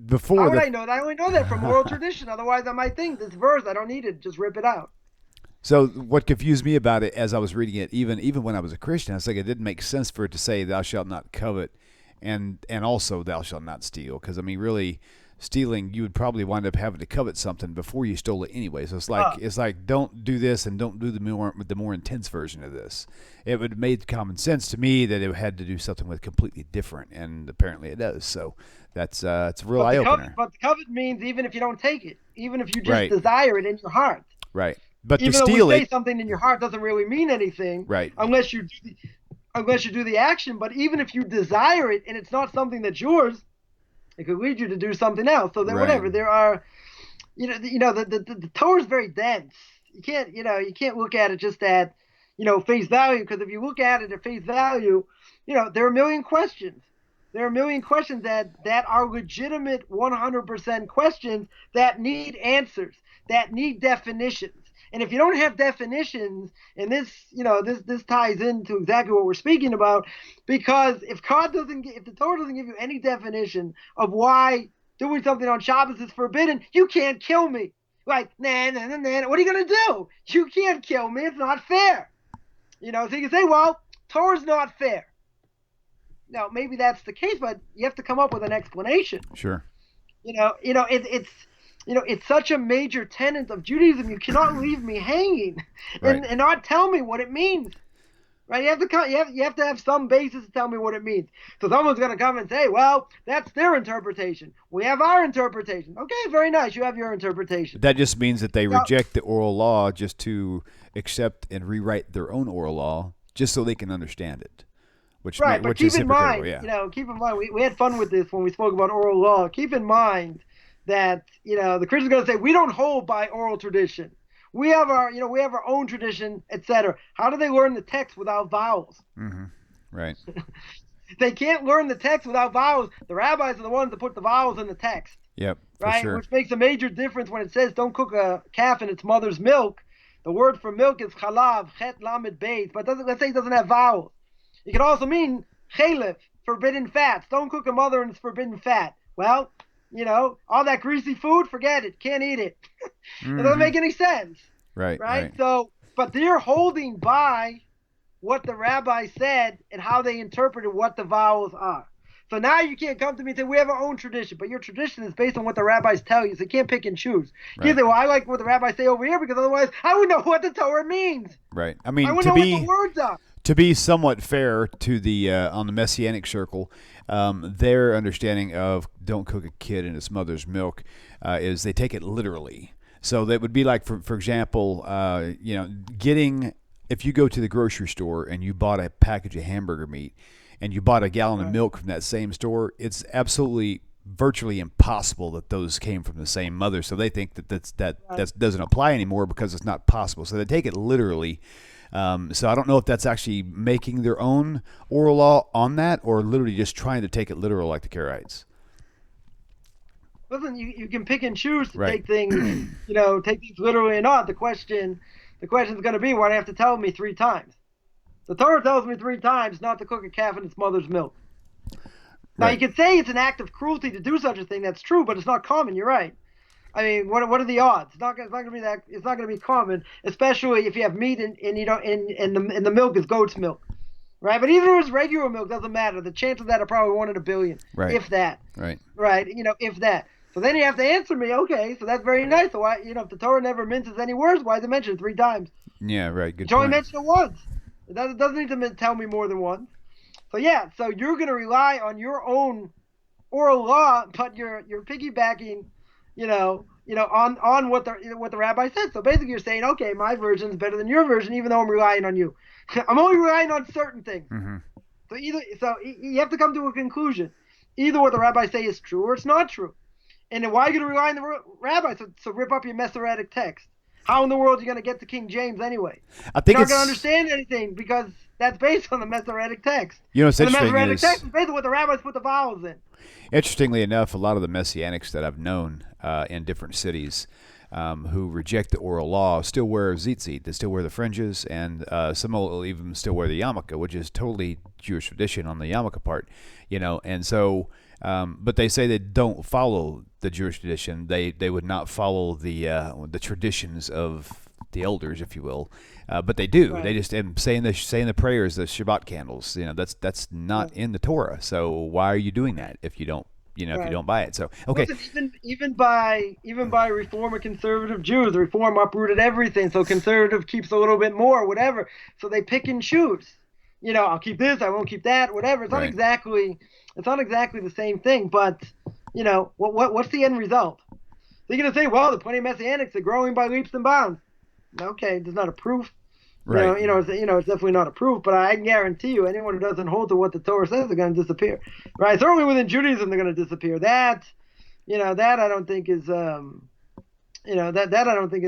before. How would I know that? I only know that from oral tradition. Otherwise, I might think this verse, I don't need it. Just rip it out. So what confused me about it as I was reading it, even when I was a Christian, I was like, it didn't make sense for it to say, "Thou shalt not covet," and also, "Thou shalt not steal." Because I mean, really, stealing, you would probably wind up having to covet something before you stole it anyway. So it's like don't do this and don't do the more intense version of this. It would have made common sense to me that it had to do something with completely different, and apparently it does. So that's it's a real eye opener. But the covet means even if you don't take it, even if you just desire it in your heart. Right. But even to though steal we say it, something in your heart doesn't really mean anything, right? Unless you do the action. But even if you desire it and it's not something that's yours, it could lead you to do something else. So then whatever. There are, the Torah is very dense. You can't look at it just at, face value, because if you look at it at face value, there are a million questions. There are a million questions that are legitimate 100% questions that need answers, that need definitions. And if you don't have definitions, and this ties into exactly what we're speaking about, because if the Torah doesn't give you any definition of why doing something on Shabbos is forbidden, you can't kill me. Like, nah, what are you going to do? You can't kill me. It's not fair. So you can say, well, Torah's not fair. Now, maybe that's the case, but you have to come up with an explanation. Sure. It's such a major tenet of Judaism. You cannot leave me hanging and not tell me what it means. Right? You have to have some basis to tell me what it means. So someone's going to come and say, well, that's their interpretation. We have our interpretation. Okay, very nice. You have your interpretation. That just means that they reject the oral law just to accept and rewrite their own oral law just so they can understand it. Which keep in mind, we had fun with this when we spoke about oral law. Keep in mind that the Christian's going to say we don't hold by oral tradition. We have our own tradition, etc. How do they learn the text without vowels? Mm-hmm. Right. They can't learn the text without vowels. The rabbis are the ones that put the vowels in the text. Yep. Right. For sure. Which makes a major difference when it says don't cook a calf in its mother's milk. The word for milk is chalav, chet lamed beis, but let's say it doesn't have vowels. It can also mean chalif, forbidden fats. Don't cook a mother in its forbidden fat. Well, all that greasy food, forget it. Can't eat it. Mm-hmm. It doesn't make any sense. Right. So, but they're holding by what the rabbi said and how they interpreted what the vowels are. So now you can't come to me and say, we have our own tradition, but your tradition is based on what the rabbis tell you, so you can't pick and choose. You can't say, well, I like what the rabbis say over here, because otherwise I wouldn't know what the Torah means. Right. I mean, I wouldn't know what the words are. To be somewhat fair to the on the Messianic circle, their understanding of don't cook a kid in its mother's milk is they take it literally. So that would be like, for example, if you go to the grocery store and you bought a package of hamburger meat and you bought a gallon of milk from that same store, it's absolutely virtually impossible that those came from the same mother. So they think that doesn't apply anymore because it's not possible. So they take it literally. So I don't know if that's actually making their own oral law on that or literally just trying to take it literal like the Karaites. Listen, you can pick and choose to take things, take things literally or not. The question's going to be, why do you have to tell me 3 times? The Torah tells me 3 times not to cook a calf in its mother's milk. Now, you could say it's an act of cruelty to do such a thing. That's true, but it's not common. You're right. I mean, what are the odds? It's not going to be that. It's not going to be common, especially if you have meat and the milk is goat's milk, right? But even if it's regular milk, doesn't matter. The chances of that are probably 1 in a billion, if that. Right. If that. So then you have to answer me. Okay, so that's very nice. So why, if the Torah never minces any words, why is it mentioned 3 times? Yeah, right. Good. It's only mentioned it once. It doesn't need to tell me more than once. So yeah, so you're going to rely on your own oral law, but you're piggybacking, on what the rabbi said. So basically, you're saying, okay, my version is better than your version, even though I'm relying on you. I'm only relying on certain things. Mm-hmm. So you have to come to a conclusion. Either what the rabbis say is true or it's not true. And then why are you going to rely on the rabbi? So rip up your Masoretic text. How in the world are you going to get to King James anyway? I think You're not going to understand anything because that's based on the Masoretic text. What's and the interesting Masoretic is, text is basically what the rabbis put the vowels in. interestingly enough, a lot of the Messianics that I've known in different cities who reject the oral law still wear tzitzit. They still wear the fringes, and some will even still wear the yarmulke, which is totally Jewish tradition on the yarmulke part, And so, but they say they don't follow the Jewish tradition. They would not follow the traditions of the elders, if you will. But they do. Right. They just saying the prayers, the Shabbat candles. That's not in the Torah. So why are you doing that if you don't? If you don't buy it. So okay. Listen, even by Reform or conservative Jews, the Reform uprooted everything. So conservative keeps a little bit more, whatever. So they pick and choose. I'll keep this, I won't keep that, whatever. It's not exactly the same thing. But what's the end result? They're gonna say, well, the plenty of Messianics are growing by leaps and bounds. Okay, there's not a proof. Right. It's definitely not a proof, but I can guarantee you, anyone who doesn't hold to what the Torah says are going to disappear. Right? Certainly within Judaism, they're going to disappear. That I don't think is, I don't think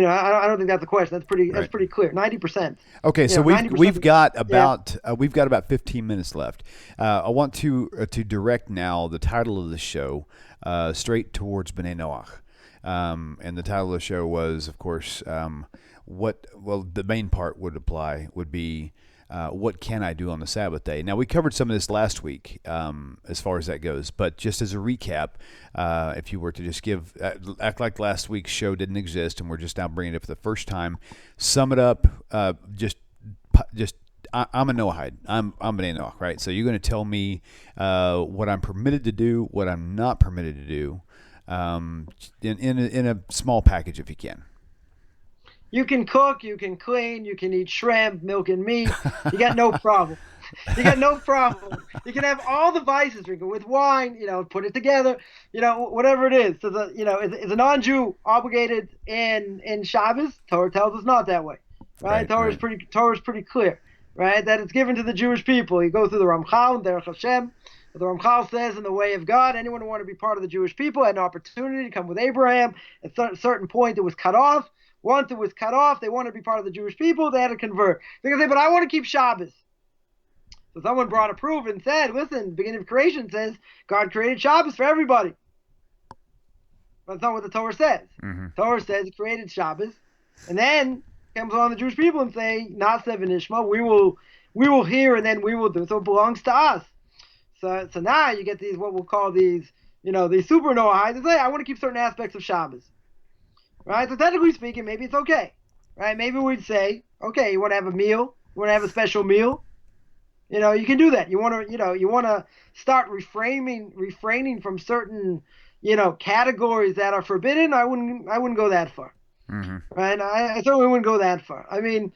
I don't think that's a question. That's pretty clear. 90%. Okay, so we've got about 15 minutes left. I want to direct now the title of the show straight towards B'nai Noach. And the title of the show was, of course, the main part would be what can I do on the Sabbath day? Now, we covered some of this last week as far as that goes, but just as a recap, if you were to just act like last week's show didn't exist and we're just now bringing it up for the first time, sum it up, I'm a Noahide. I'm B'nai Noach, right? So you're going to tell me what I'm permitted to do, what I'm not permitted to do, in a small package if you can. You can cook, you can clean, you can eat shrimp, milk and meat. You got no problem. You got no problem. You can have all the vices, drink it with wine, put it together, whatever it is. So is a non-Jew obligated in Shabbos? Torah tells us not that way, right? Torah is pretty clear, right? That it's given to the Jewish people. You go through the Ramchal, Derech Hashem. The Ramchal says, in the way of God, anyone who wanted to be part of the Jewish people had an opportunity to come with Abraham. At a certain point, it was cut off. Once it was cut off, they wanted to be part of the Jewish people. They had to convert. They're going to say, but I want to keep Shabbos. So someone brought a proof and said, listen, the beginning of creation says God created Shabbos for everybody. But that's not what the Torah says. Mm-hmm. Torah says it created Shabbos. And then comes along the Jewish people and say, not seven Ishma, we will hear and then we will do. So it belongs to us. So now you get these, what we'll call these, these super Noahites. They say, I want to keep certain aspects of Shabbos. Right? So technically speaking, maybe it's okay. Right? Maybe we'd say, okay, you want to have a meal? You want to have a special meal? You can do that. You want to start refraining from certain, categories that are forbidden. I wouldn't go that far. Mm-hmm. Right? I certainly wouldn't go that far. I mean,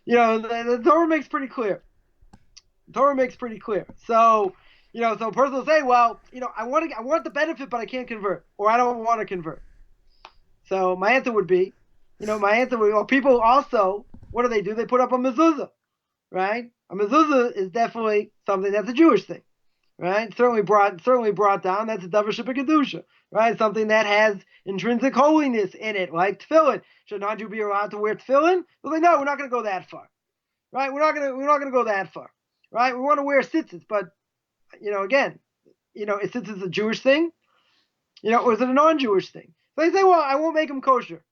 the Torah makes pretty clear. So, so a person will say, well, I want the benefit, but I can't convert, or I don't want to convert. So my answer would be, well, people also, what do? They put up a mezuzah, right? A mezuzah is definitely something that's a Jewish thing, right? Certainly brought down. That's a davar shebekadusha, right? Something that has intrinsic holiness in it, like tefillin. Should non-Jew be allowed to wear tefillin? They're like, no, we're not going to go that far, right? We're not going to go that far, right? We want to wear tzitzis, but again, is tzitzis a Jewish thing, or is it a non-Jewish thing? So they say, well, I won't make them kosher,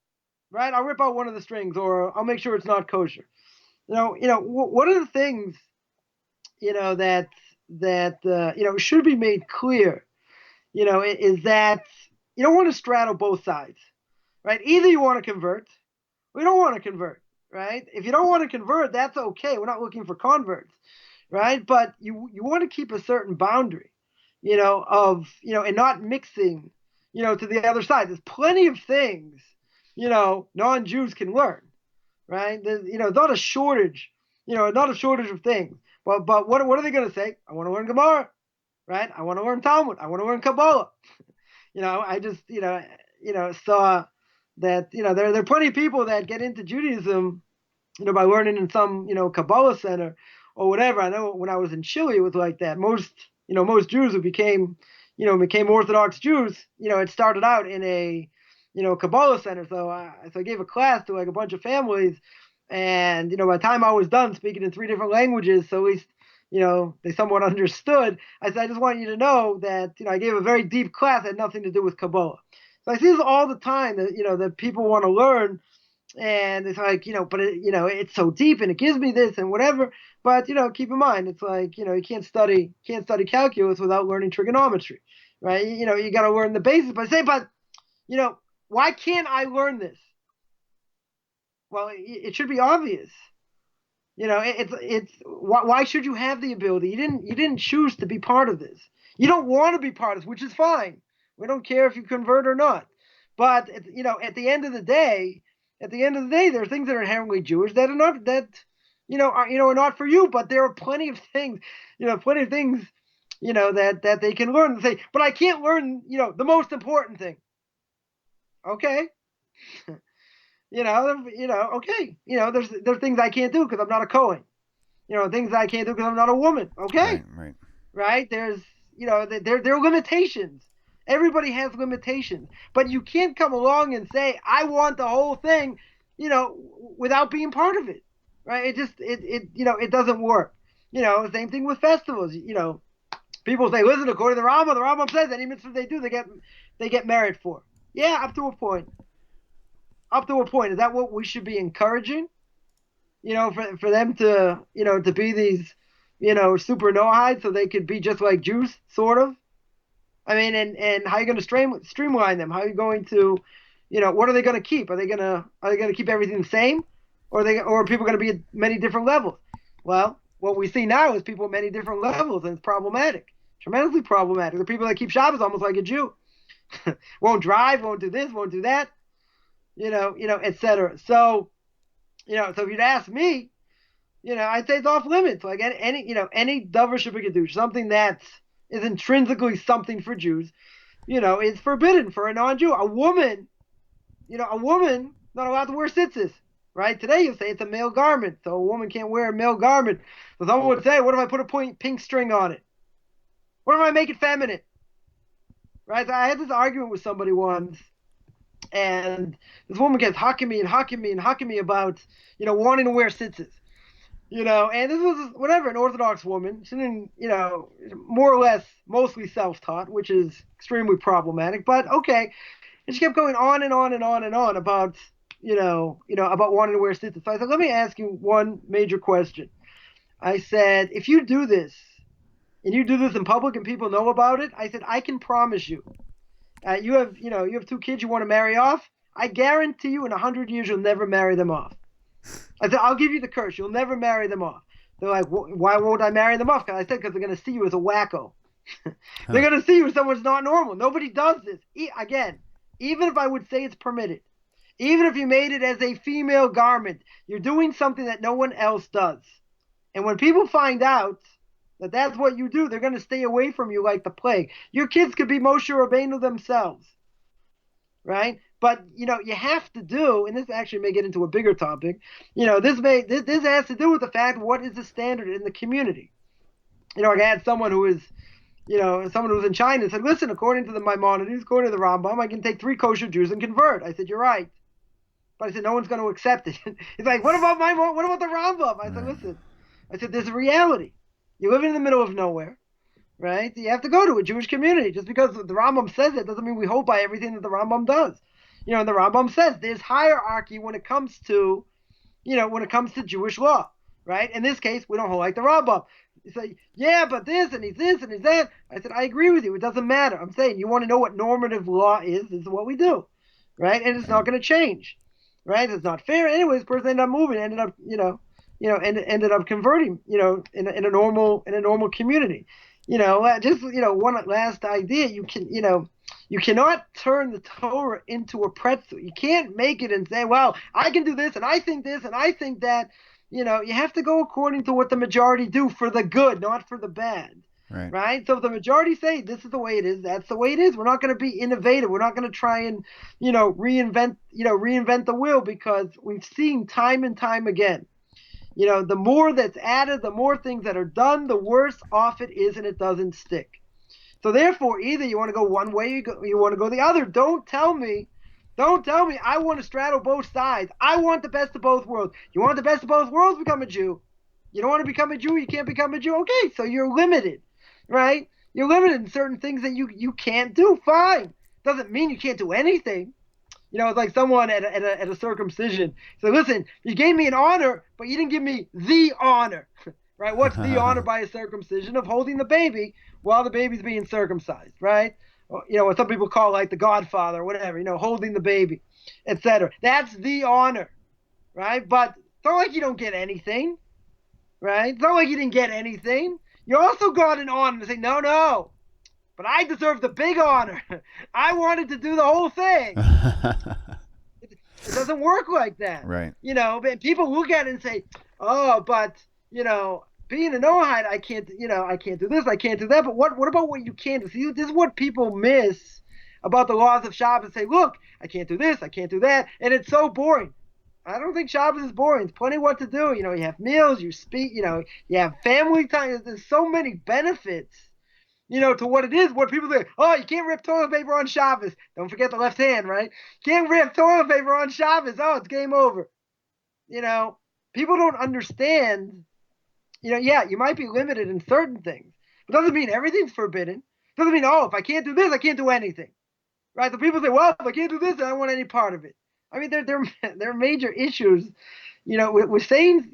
right? I'll rip out one of the strings, or I'll make sure it's not kosher. What are the things, that should be made clear, is that you don't want to straddle both sides, right? Either you want to convert, or you don't want to convert, right? If you don't want to convert, that's okay. We're not looking for converts, right? But you want to keep a certain boundary, and not mixing, to the other side. There's plenty of things, non-Jews can learn, right? There's, not a shortage, of things. But what are they going to say? I want to learn Gemara, right? I want to learn Talmud. I want to learn Kaballah. I just, saw that, there are plenty of people that get into Judaism, by learning in some, Kaballah center or whatever. I know when I was in Chile, it was like that. Most Jews who became Orthodox Jews, it started out in a, Kaballah center. So I gave a class to like a bunch of families, and by the time I was done speaking in 3 different languages, so at least they somewhat understood. I said, I just want you to know that I gave a very deep class that had nothing to do with Kabbalah. So I see this all the time that that people want to learn, and it's like but it's so deep and it gives me this and whatever. But keep in mind, it's like you can't study calculus without learning trigonometry, right? You got to learn the basics. But why can't I learn this? Well, it should be obvious. It's why should you have the ability? You didn't choose to be part of this. You don't want to be part of this, which is fine. We don't care if you convert or not. But at the end of the day, there are things that are inherently Jewish that are not are not for you. But there are plenty of things, that they can learn and say. But I can't learn, the most important thing. Okay. Okay. There's things I can't do because I'm not a Cohen. Things I can't do because I'm not a woman. Okay. Right. There's, there are limitations. Everybody has limitations, but you can't come along and say, I want the whole thing, without being part of it. Right. It doesn't work. Same thing with festivals. People say, listen, according to the Rambam says any mitzvah they do, they get merit for. Yeah. Up to a point. Is that what we should be encouraging? For them to, to be these, super Noahides so they could be just like Jews, sort of. I mean, and how are you going to streamline them? How are you going to, what are they going to keep? Are they going to keep everything the same? Or are people going to be at many different levels? Well, what we see now is people at many different levels, and it's problematic, tremendously problematic. The people that keep Shabbos almost like a Jew. Won't drive, won't do this, won't do that. Etc. So, so if you'd ask me, I'd say it's off limits. Like any davar shebikedush, something that is intrinsically something for Jews, is forbidden for a non-Jew. A woman not allowed to wear tzitzis, right? Today you say it's a male garment, so a woman can't wear a male garment. So someone would say, what if I put a pink string on it? What if I make it feminine? Right? So I had this argument with somebody once. And this woman kept hucking me about, wanting to wear tzitzis, and this was whatever, an Orthodox woman. She didn't, more or less mostly self-taught, which is extremely problematic, but okay. And she kept going on and on and on and on about, about wanting to wear tzitzis. So I said, let me ask you one major question. I said, if you do this, and you do this in public and people know about it, I said, I can promise you, you have 2 kids you want to marry off. I guarantee you in 100 years you'll never marry them off. I said, I'll give you the curse. You'll never marry them off. They're like, why won't I marry them off? I said, because they're going to see you as a wacko. They're going to see you as someone's not normal. Nobody does this. Again, even if I would say it's permitted, even if you made it as a female garment, you're doing something that no one else does. And when people find out that that's what you do, they're going to stay away from you like the plague. Your kids could be Moshe Rabbeinu themselves, right? But, you have to do, and this actually may get into a bigger topic, this has to do with the fact, what is the standard in the community? I had someone who was, someone who was in China and said, listen, according to the Maimonides, according to the Rambam, I can take 3 kosher Jews and convert. I said, you're right. But I said, no one's going to accept it. He's like, what about the Rambam? I said, listen, there's a reality. You live in the middle of nowhere, right? You have to go to a Jewish community. Just because the Rambam says it doesn't mean we hold by everything that the Rambam does. And the Rambam says there's hierarchy when it comes to, Jewish law, right? In this case, we don't hold like the Rambam. You say, yeah, but this and he's that. I said, I agree with you. It doesn't matter. I'm saying you want to know what normative law is. This is what we do, right? And it's not going to change, right? It's not fair. Anyways, the person ended up moving, ended up converting, in a normal community. One last idea. You cannot turn the Torah into a pretzel. You can't make it and say, well, I can do this and I think this and I think that. You have to go according to what the majority do for the good, not for the bad. Right? So if the majority say this is the way it is, that's the way it is. We're not going to be innovative. We're not going to try and, reinvent the wheel, because we've seen time and time again, the more that's added, the more things that are done, the worse off it is, and it doesn't stick. So therefore, either you want to go one way, you want to go the other. Don't tell me I want to straddle both sides. I want the best of both worlds. You want the best of both worlds? Become a Jew. You don't want to become a Jew? You can't become a Jew? Okay, so you're limited, right? You're limited in certain things that you can't do. Fine. Doesn't mean you can't do anything. It's like someone at a circumcision. So listen, you gave me an honor, but you didn't give me the honor, right? What's the honor by a circumcision? Of holding the baby while the baby's being circumcised, right? What some people call like the Godfather or whatever, holding the baby, etc. That's the honor, right? But it's not like you don't get anything, right? It's not like you didn't get anything. You also got an honor to say, no, but I deserve the big honor. I wanted to do the whole thing. It doesn't work like that. Right. But people look at it and say, oh, but, being a Noahide, I can't do this, I can't do that. But what about what you can do? See, this is what people miss about the laws of Shabbos. Say, look, I can't do this, I can't do that. And it's so boring. I don't think Shabbos is boring. There's plenty what to do. You have meals, you speak, you have family time. There's so many benefits, to what it is. What people say, oh, you can't rip toilet paper on Shabbos. Don't forget the left hand, right? Can't rip toilet paper on Shabbos. Oh, it's game over. People don't understand. You might be limited in certain things, but doesn't mean everything's forbidden. Doesn't mean, if I can't do this, I can't do anything, right? The people say, well, if I can't do this, I don't want any part of it. I mean, there are major issues, with saying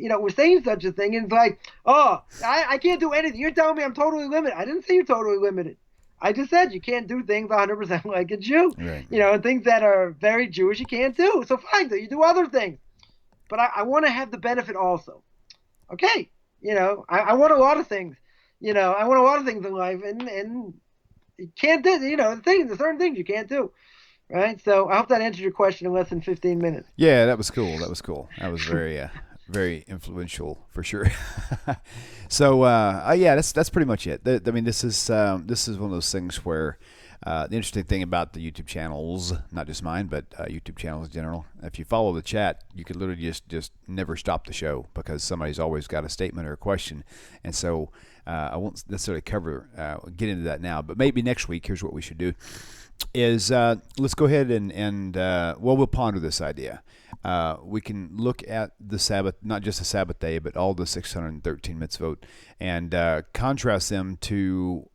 such a thing. And it's like, I can't do anything. You're telling me I'm totally limited. I didn't say you're totally limited. I just said you can't do things 100% like a Jew. Right. And things that are very Jewish you can't do. So fine, so you do other things. But I want to have the benefit also. Okay. I want a lot of things. I want a lot of things in life, and you can't do. There's certain things you can't do, right? So I hope that answered your question in less than 15 minutes. Yeah, that was cool. That was very, very influential for sure. So that's pretty much it. This is one of those things where. The interesting thing about the YouTube channels, not just mine, but YouTube channels in general, if you follow the chat, you could literally just never stop the show because somebody's always got a statement or a question. And so I won't necessarily get into that now, but maybe next week, here's what we should do is let's go ahead and we'll ponder this idea. We can look at the Sabbath, not just the Sabbath day, but all the 613 mitzvot, and contrast them to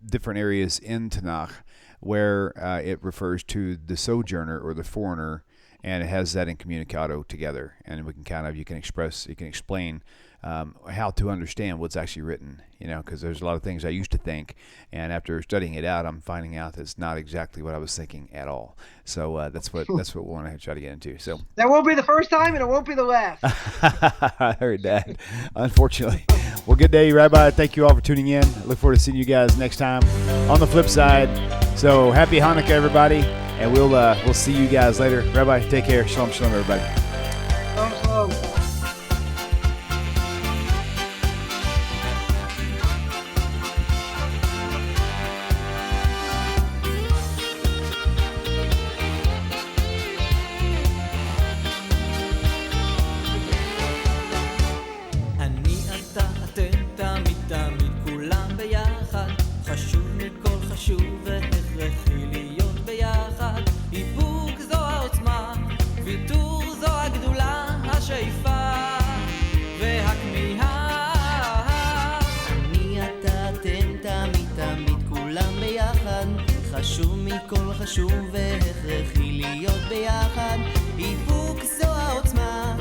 different areas in Tanakh where it refers to the sojourner or the foreigner, and it has that incommunicado together, and we can you can explain how to understand what's actually written, because there's a lot of things I used to think, and after studying it out, I'm finding out that it's not exactly what I was thinking at all. So that's what we want to try to get into. So that won't be the first time, and it won't be the last. I heard that, unfortunately. Well, good day, Rabbi. Thank you all for tuning in. I look forward to seeing you guys next time on the flip side. So happy Hanukkah, everybody, and we'll see you guys later. Rabbi, take care. Shalom, shalom, everybody. Shalom, shalom. חשוב והכרחי להיות ביחד, איפוק זו העוצמה,